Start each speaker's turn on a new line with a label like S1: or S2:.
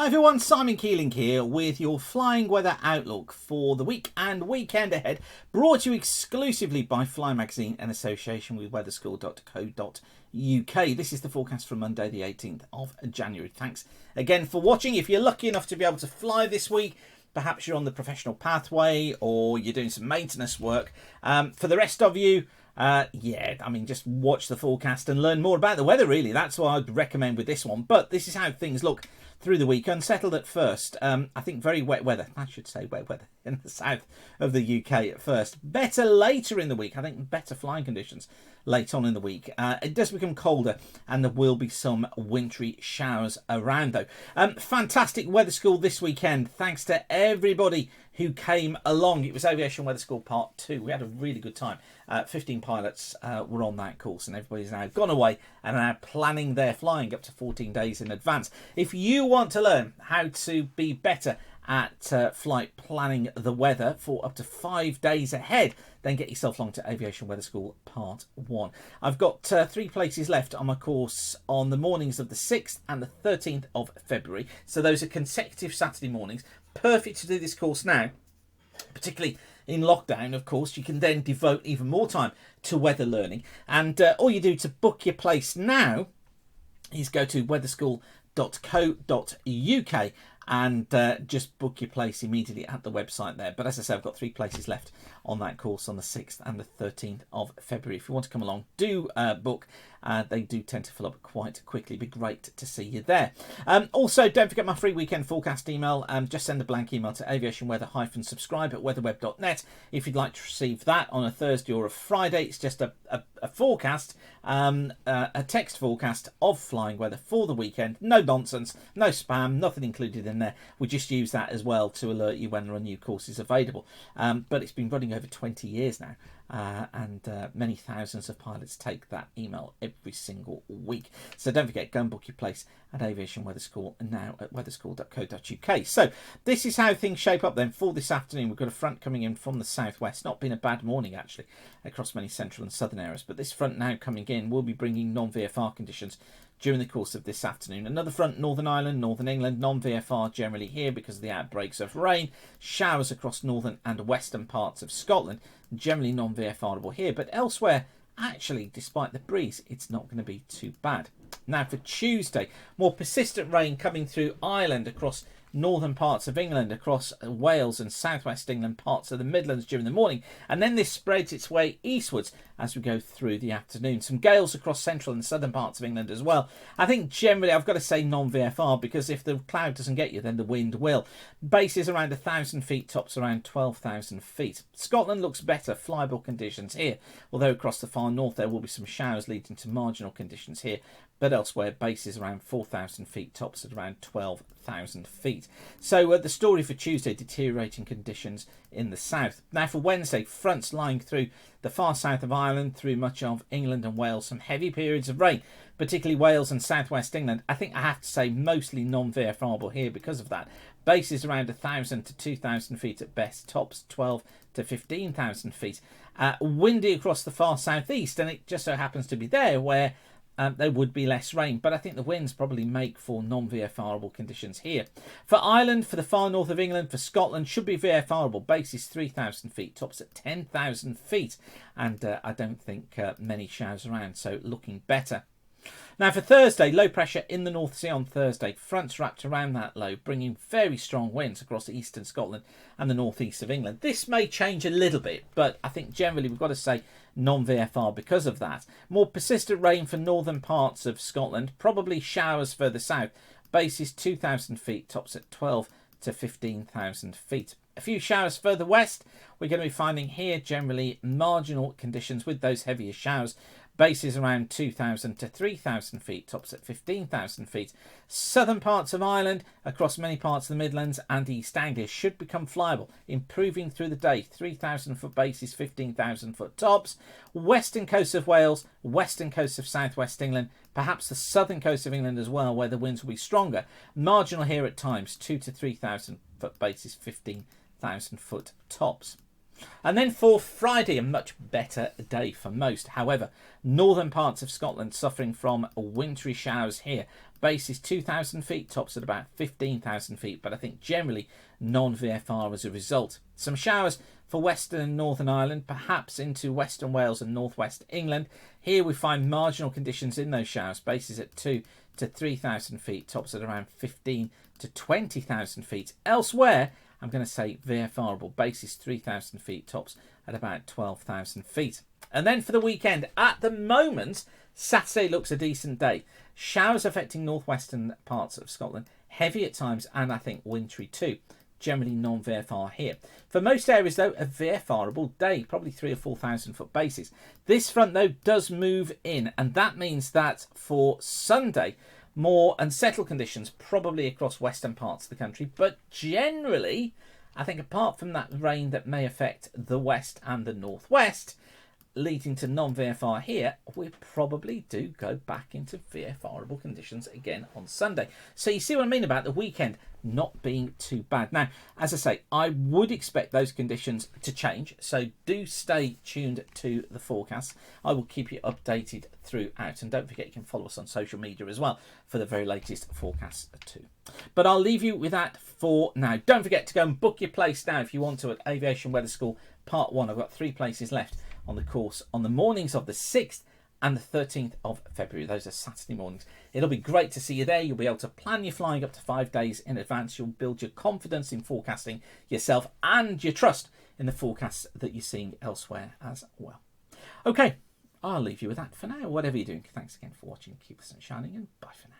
S1: Hi everyone, Simon Keeling here with your flying weather outlook for the week and weekend ahead, brought to you exclusively by Fly Magazine in association with weatherschool.co.uk. This is the forecast for Monday the 18th of January. Thanks again for watching. If you're lucky enough to be able to fly this week, perhaps you're on the professional pathway or you're doing some maintenance work. For the rest of you, just watch the forecast and learn more about the weather, really. That's what I'd recommend with this one. But this is how things look through the week. Unsettled at first. I think very wet weather. I should say wet weather in the south of the UK at first. Better later in the week. I think better flying conditions late on in the week. It does become colder and there will be some wintry showers around though. Fantastic weather school this weekend. Thanks to everybody who came along. It was Aviation Weather School Part 2. We had a really good time. 15 pilots were on that course and everybody's now gone away and are now planning their flying up to 14 days in advance. If you want to learn how to be better at flight planning the weather for up to 5 days ahead, then get yourself along to Aviation Weather School Part 1. I've got 3 places left on my course on the mornings of the 6th and the 13th of February. So those are consecutive Saturday mornings. Perfect to do this course now, particularly in lockdown. Of course, you can then devote even more time to weather learning. And all you do to book your place now is go to weatherschool.co.uk and just book your place immediately at the website there. But as I say, I've got 3 places left on that course on the 6th and the 13th of February. If you want to come along, do book. They do tend to fill up quite quickly. It'd be great to see you there. Also, don't forget my free weekend forecast email. Just send a blank email to aviationweather-subscribe@weatherweb.net if you'd like to receive that on a Thursday or a Friday. It's just a forecast, a text forecast of flying weather for the weekend. No nonsense, no spam, nothing included in there. We just use that as well to alert you when there are new courses available. But it's been running over 20 years now. And many thousands of pilots take that email every single week. So don't forget, go and book your place at Aviation Weather School now at weatherschool.co.uk. So this is how things shape up then for this afternoon. We've got a front coming in from the southwest. Not been a bad morning actually across many central and southern areas, but this front now coming in will be bringing non-VFR conditions during the course of this afternoon. Another front, Northern Ireland, Northern England, non-VFR generally here because of the outbreaks of rain. Showers across northern and western parts of Scotland, generally non-VFRable here. But elsewhere, actually, despite the breeze, it's not going to be too bad. Now for Tuesday, more persistent rain coming through Ireland across northern parts of England, across Wales and southwest England, parts of the Midlands during the morning, and then this spreads its way eastwards as we go through the afternoon. Some gales across central and southern parts of England as well. I think generally I've got to say non-VFR because if the cloud doesn't get you, then the wind will. Bases around 1,000 feet, tops around 12,000 feet. Scotland looks better, flyable conditions here, although across the far north there will be some showers leading to marginal conditions here. But elsewhere, bases around 4,000 feet, tops at around 12,000 feet. So the story for Tuesday, deteriorating conditions in the south. Now for Wednesday, fronts lying through the far south of Ireland, through much of England and Wales. Some heavy periods of rain, particularly Wales and southwest England. I think I have to say mostly non-VFRable here because of that. Bases around 1,000 to 2,000 feet at best, tops 12 to 15,000 feet. Windy across the far southeast, and it just so happens to be there where there would be less rain, but I think the winds probably make for non-VFRable conditions here. For Ireland, for the far north of England, for Scotland, should be VFRable. Bases 3,000 feet, tops at 10,000 feet, and I don't think many showers around, so looking better. Now for Thursday, low pressure in the North Sea on Thursday. Fronts wrapped around that low, bringing very strong winds across eastern Scotland and the northeast of England. This may change a little bit, but I think generally we've got to say non-VFR because of that. More persistent rain for northern parts of Scotland, probably showers further south. Bases 2,000 feet, tops at 12 to 15,000 feet. A few showers further west. We're going to be finding here generally marginal conditions with those heavier showers. Bases around 2,000 to 3,000 feet, tops at 15,000 feet. Southern parts of Ireland, across many parts of the Midlands and East Anglia, should become flyable, improving through the day. 3,000 foot bases, 15,000 foot tops. Western coast of Wales, western coast of southwest England, perhaps the southern coast of England as well, where the winds will be stronger. Marginal here at times, 2,000 to 3,000 foot bases, 15,000 foot tops. And then for Friday, a much better day for most. However, northern parts of Scotland suffering from wintry showers here. Base is 2,000 feet, tops at about 15,000 feet, but I think generally non-VFR as a result. Some showers for Western and Northern Ireland, perhaps into Western Wales and Northwest England. Here we find marginal conditions in those showers. Bases at 2 to 3,000 feet, tops at around 15 to 20,000 feet. Elsewhere, I'm going to say VFRable. Bases 3,000 feet, tops at about 12,000 feet. And then for the weekend, at the moment, Saturday looks a decent day. Showers affecting northwestern parts of Scotland, heavy at times, and I think wintry too. Generally non-VFR here. For most areas, though, a VFRable day, probably 3,000 or 4,000 foot bases. This front, though, does move in, and that means that for Sunday, more unsettled conditions, probably across western parts of the country, but generally, I think apart from that rain that may affect the west and the northwest, leading to non-VFR here, we probably do go back into VFRable conditions again on Sunday. So you see what I mean about the weekend not being too bad. Now, as I say, I would expect those conditions to change, so do stay tuned to the forecast. I will keep you updated throughout, and don't forget you can follow us on social media as well for the very latest forecasts too. But I'll leave you with that for now. Don't forget to go and book your place now if you want to at Aviation Weather School Part 1. I've got 3 places left on the course on the mornings of the 6th and the 13th of February. Those are Saturday mornings. It'll be great to see you there. You'll be able to plan your flying up to 5 days in advance. You'll build your confidence in forecasting yourself and your trust in the forecasts that you're seeing elsewhere as well. Okay, I'll leave you with that for now. Whatever you're doing, thanks again for watching. Keep the sun shining, and bye for now.